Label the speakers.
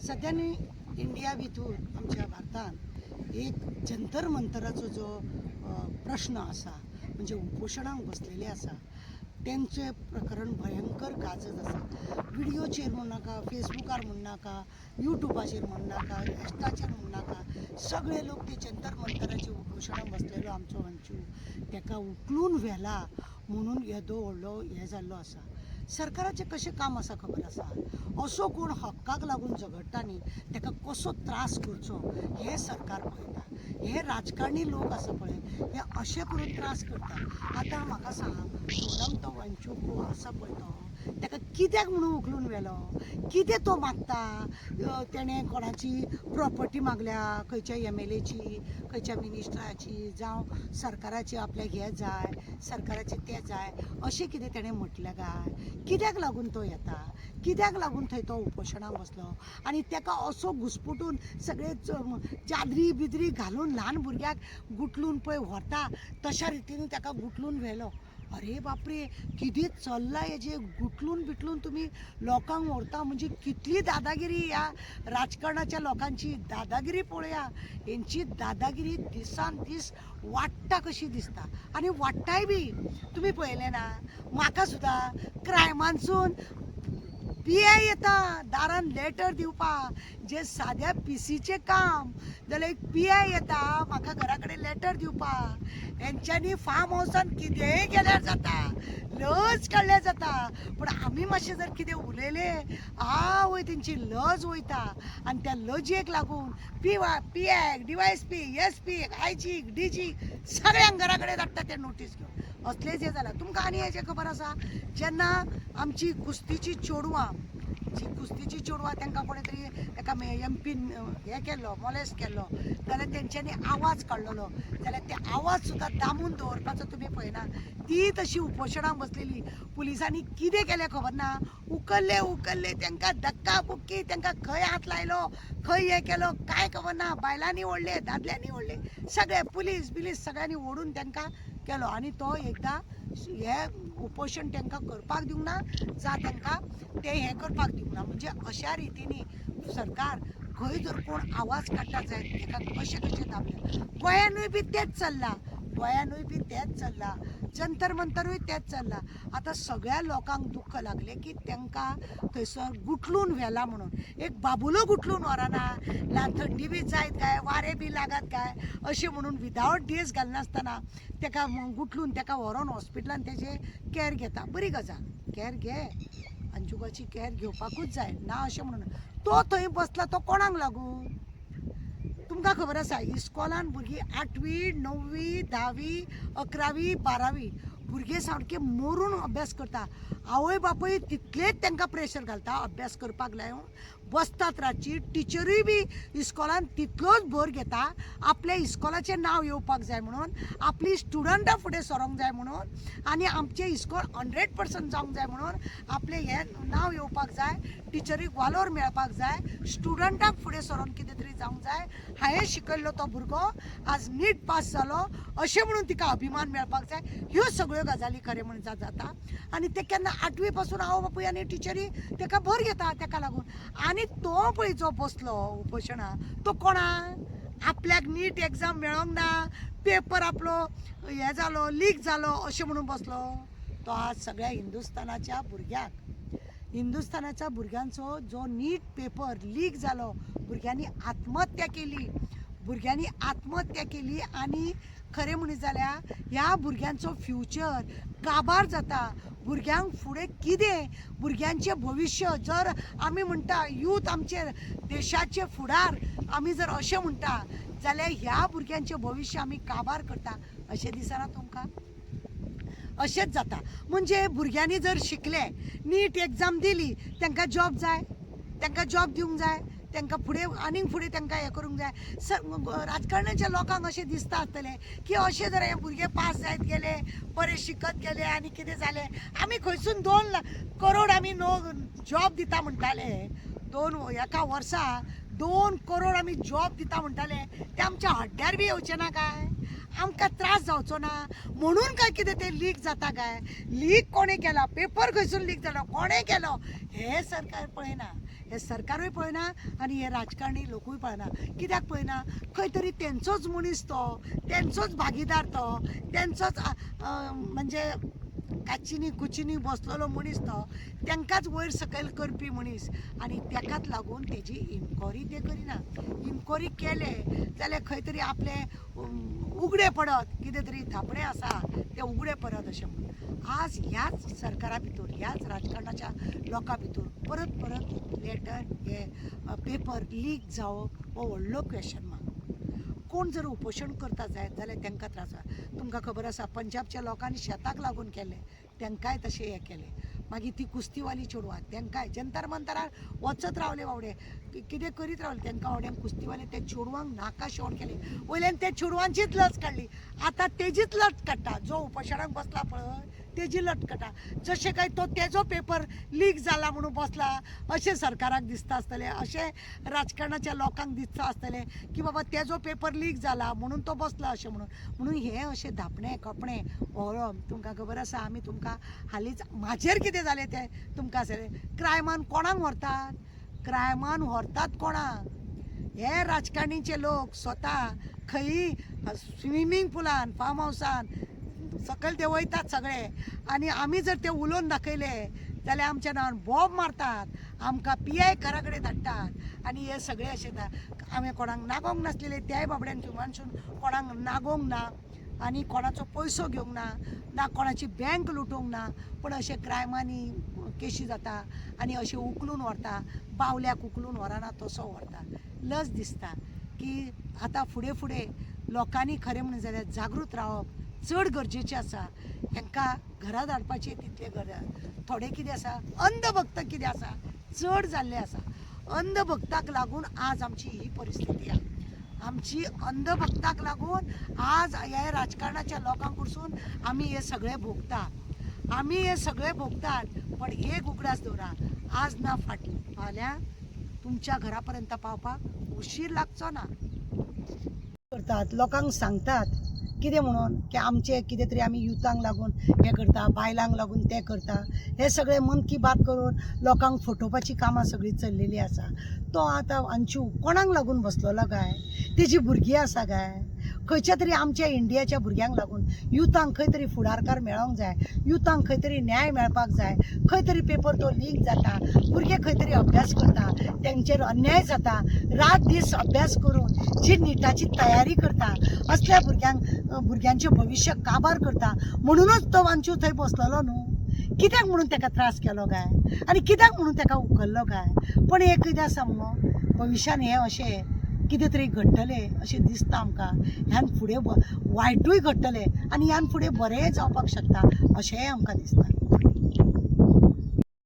Speaker 1: सध्यानी India भितूर आमच्या भारतान एक जंतर मंतराचो जो प्रश्न आसा म्हणजे उपोशणाक बसलेले आसा त्यांचे प्रकरण भयंकर गाजत आसा. व्हिडिओचेर म्हण नाका, फेसबुकार म्हण नाका, यूट्यूबाचेर म्हण नाका, इंस्टाचेर म्हण नाका, सगळे लोक ते जंतर मंतराचे उपोशणाक बसलेलो आमचो अंचू ताका उखलून व्हेला म्हणून येदो व्हडलो हे जाल्लो आसा. सरकाराचें कशें काम आसा खबर आसा? असो कोण हक्काक लागून झगडटा न्ही ताका कसो त्रास करचो हें सरकार पळयता. हे राजकारणी लोक आसा पळय हे अशें करून त्रास करता. आतां म्हाका सांग, सोनम तो वंचूक आसा पळय तो ताका कित्याक म्हणून उखलून व्हेलो? कितें तो मागता? तेणें कोणाची प्रॉपर्टी मागल्या, खंयच्या MLAची, खंयच्या मिनिस्टराची, जावं सरकाराची आपल्याक हें जाय, सरकाराचें तें जाय, अशें कितें तेणें म्हटलें काय? कित्याक लागून तो येता? कित्याक लागून थंय तो उपोशणाक बसलो? आनी ताका असो घुसपुटून सगळे चादरी बिदरी घालून ल्हान भुरग्याक गुटलून पळय व्हरता तशा रितीन ताका गुटलून व्हेलो. अरे बापरे, कितें चल्लां हेजें? गुटलून बिटलून तुमी लोकांक व्हरता म्हणजे कितली दादागिरी ह्या राजकारणाच्या लोकांची. दादागिरी पळया, हेंची दादागिरी दिसान दीस वाडटा कशी दिसता आनी वाडटाय बी. तुमी पळयलें ना, म्हाका सुद्दां क्रायमानसून PI येता दारान लेटर दिवपाक. जे साद्या PCचें काम जाल्यार एक PI येता म्हाका घरा कडेन लेटर दिवपाक. हेंच्यांनी फार्म हावसान कितेंय केल्यार जाता, लज काडल्यार जाता, पूण आमी मातशें जर कितें उलयलें आवय तेंची लज वयता. आनी त्या लजयेक लागून PI, DYSP, SP, IG, DG सगळ्यांक घरा कडेन धाडटा ते नोटीस घेवन. असलें जें जालां. तुमकां आनी हेजें खबर आसा? जेन्ना आमची कुस्तीची चेडवां तांकां कोणे तरी ताका MPन हें केल्लो, मॉलेस्ट केल्लो जाल्यार तेंच्यांनी आवाज काडलेलो जाल्यार ते आवाज सुद्दां दामून दवरपाचो तुमी पळयना. ती तशी उपोशणाक बसलेली. पुलिसांनी कितें केलें खबर ना, उकल्ले तांकां धक्का बुक्की, तांकां खंय हात लायलो, खंय हें केलो कांय खबर ना. बायलांनी ओडले, दादल्यांनी ओडले, सगळे पुलीस बिलीस सगळ्यांनी ओडून तांकां केलो. आनी तो एकदां हें उपोशण तांकां करपाक दिवंक ना, जावं तांकां ते हें करपाक दिवंक ना. म्हणजे अशा रितीनी सरकार खंय जर कोण आवाज काडटा जायत ताका कशें दाबले. गोंयानूय बी तेंच चल्लां, जंतर मंतरूय तेंच चल्लां. आतां सगळ्या लोकांक दुख्ख लागलें की तांकां थंयसर गुटलून व्हेला म्हणून. एक बाबुलो गुटलून व्हरना, थंडी बी जायत काय, वारें बी लागत काय अशें म्हणून विदावट ड्रेस घालनासतना ताका गुटलून ताका व्हरोन हॉस्पिटलान तेजे कॅर घेता. बरी गजाल, कॅर घे, अंजुकाची कॅर घेवपाकूच जाय ना अशें म्हणून. तो थंय बसला तो कोणाक लागून? तुमकां खबर आसा इस्कॉलान भुरगीं 8वी, 9वी, 10वी, 11वी, 12वी भुरगे सामके मरून अभ्यास करता. आवय बापूय तितलेच तांकां प्रेशर घालता अभ्यास करपाक लावन. बसतात रातची. टिचरूय बी इस्कॉलान तितलोच भर घेता आपल्या इस्कॉलाचें नांव येवपाक जाय म्हणून, आपली स्टुडंटां फुडें सरोंक जाय म्हणून आनी आमचें इस्कॉल 100% जावंक जाय म्हणून आपलें हें नांव येवपाक जाय, टिचरीक वालोर मेळपाक जाय, स्टुडंटांक फुडें सरोन कितें तरी जावंक जाय. हांवें शिकयल्लो तो भुरगो आज नीट पास जालो अशें म्हणून तिका अभिमान मेळपाक जाय. ह्यो सगळ्यो गजाली खरें म्हणून जाता. आनी ते केन्ना 8वी पासून आवय बापूय आनी टिचरी ताका भर घेता ताका लागून. आनी तो पळय जो बसलो उपोशणाक तो कोणाक? आपल्याक नीट एग्जाम मेळोंक ना, पेपर आपलो हें जालो, लीक जालो अशें म्हणून बसलो. तो आज सगळ्या हिंदुस्थानाच्या भुरग्यांचो जो नीट पेपर लीक जालो, भुरग्यांनी आत्महत्या केली आनी खरें म्हणून जाल्यार ह्या भुरग्यांचो फ्युचर काबार जाता. भुरग्यांक फुडें कितें, भुरग्यांचें भविश्य जर आमी म्हणटा यूथ आमचे देशाचे फुडार आमी जर अशें म्हणटा जाल्यार ह्या भुरग्यांचें भविश्य आमी काबार करता अशें दिसना तुमकां? अशेंच जाता. म्हणजे भुरग्यांनी जर शिकले, नीट एग्जाम दिली, तांकां जॉब जाय, तांकां जॉब दिवंक जाय, तांकां फुडें आनीक फुडें तांकां हें करूंक जाय. राजकारणाच्या लोकांक अशें दिसता आसतलें की अशें जर हे भुरगे पास जायत गेले, बरें शिकत गेले आनी कितें जालें, आमी खंयसून 2 करोड आमी जॉब दिता म्हणटाले. एका वर्सा 2 करोड आमी जॉब दिता म्हणटाले, ते आमच्या हड्ड्यार बी येवचे ना काय? आमकां त्रास जावचो ना म्हणून काय कितें ते लीक जाता काय? लीक कोणें केला? पेपर खंयसून लीक जालो? कोणें केलो? हे सरकार पळयना. हे सरकारूय पळयना आनी हे राजकारणी लोकूय पळयना. कित्याक पळयना, खंय तरी तेंचोच मनीस तो, तेंचोच भागीदार तो, तेंचोच म्हणजे काचिनी कुचिनी बसलेलो मनीस तो, तांकांच वयर सकयल करपी मनीस. आनी ताकाच लागून तेजी इन्क्वायरी ते करिना. इन्क्वायरी केले जाल्यार खंय तरी आपले उगडे पडत, कितें तरी धापणे आसा ते उगडे पडत अशें म्हणून. आज ह्याच सरकारा भितर, ह्याच राजकारणाच्या लोकां भितर परत परत लेटर हे पेपर लीक जावप हो व्हडलो क्वेश्चन मार्क. कोण जर उपोशण करता जायत जाल्यार तांकां त्रास जाता. तुमकां खबर आसा पंजाबच्या लोकांनी शेताक लागून केले, तांकांय तशें हें केलें. मागीर ती कुस्तीवाली चेडवां तांकांय जंतर मंतरार वचत रावले बावडे, कितें करीत रावले. तांकां बावड्यांक कुस्तीवाले त्या चेडवांक नाका शेवण केली. वयल्यान त्या चेडवांचीच लज काडली, आतां तेजीच लज काडटा. जो उपोशणाक बसला पळय तेजी लज काडटा. जशें काय तो तेजो पेपर लीक जाला म्हणून बसला अशें सरकाराक दिसता आसतलें, अशें राजकारणाच्या लोकांक दिसता आसतलें की बाबा तेजो पेपर लीक जाला म्हणून तो बसला अशें म्हणून. म्हणून हे अशें धापणे कपणे ओळम. तुमकां खबर आसा, आमी तुमकां हालींच म्हाजेर कितें जालें तें तुमकां क्रायमान कोणाक व्हरतात? क्रायमान व्हरतात कोणाक? हे राजकारणीचे लोक स्वता खंयी स्विमींग पुलान, फार्म हावसान सकयल ते वयतात सगळे. आनी आमी जर ते उलोवन दाखयले जाल्यार आमच्या नांवान बॉब मारतात, आमकां PI घरा कडेन धाडटात. आनी हे सगळे अशें हांवें कोणाक नागोंक नासलेले त्याय बाबड्यांक मानसून कोणाक नागोंक ना, आनी कोणाचो पयसो घेवंक ना, ना कोणाची बँक लुटोवंक ना. पण अशे क्रायमांनी केशी जाता आनी अशें उखलून व्हरता. बावल्याक उखलून व्हरना तसो व्हरता. लज दिसता की आतां फुडें फुडें लोकांनी खरें म्हणून जाल्यार जागृत रावप चड गरजेचें आसा. हांकां घरा धाडपाचें तितलें गरज. थोडें कितें आसा, अंधभक्त कितें आसा, चड जाल्लें आसा. अंधभक्ताक लागून आज आमची ही परिस्थिती आसा. आमची अंधभक्ताक लागून आज ह्या राजकारणाच्या लोकांक कडसून आमी हे सगळें भोगता. आमी हे सगळें भोगतात. पण एक उगडास दवरा, आज ना फाल्यां तुमच्या घरा पर्यंत पावपाक उशीर लागचो ना. करतात लोकांक सांगतात कितें म्हणून की आमचे कितें तरी आमी युथांक लागून हें करता, बायलांक लागून तें करता. हे सगळे मन की बात करून लोकांक फटोवपाची कामां सगळीं चल्लेली आसा. तो आतां अंशू कोणाक लागून बसलेलो काय? तेजी भुरगीं आसा काय? खंयच्या तरी आमच्या इंडियाच्या भुरग्यांक लागून युथांक खंय तरी फुडारकार मेळोंक जाय, युथांक खंय तरी न्याय मेळपाक जाय. खंय तरी पेपर तो लीक जाता, भुरगे खंय तरी अभ्यास करता, तेंचेर अन्याय जाता. रात दीस अभ्यास करून जी निटाची तयारी करता असल्या भुरग्यांचें भविश्य काबार करता. म्हणूनच तो अंशू थंय बसलेलो न्हू. कित्याक म्हणून ताका त्रास केलो काय आनी कित्याक म्हणून ताका उखल्लो काय? पण एक कितें आसा मुगो, भविश्यान हें अशें कितें तरी घडटलें अशें दिसता आमकां. ह्यान फुडें वायटूय घडटलें आनी ह्यान फुडें बरेंय जावपाक शकता अशेंय आमकां दिसता.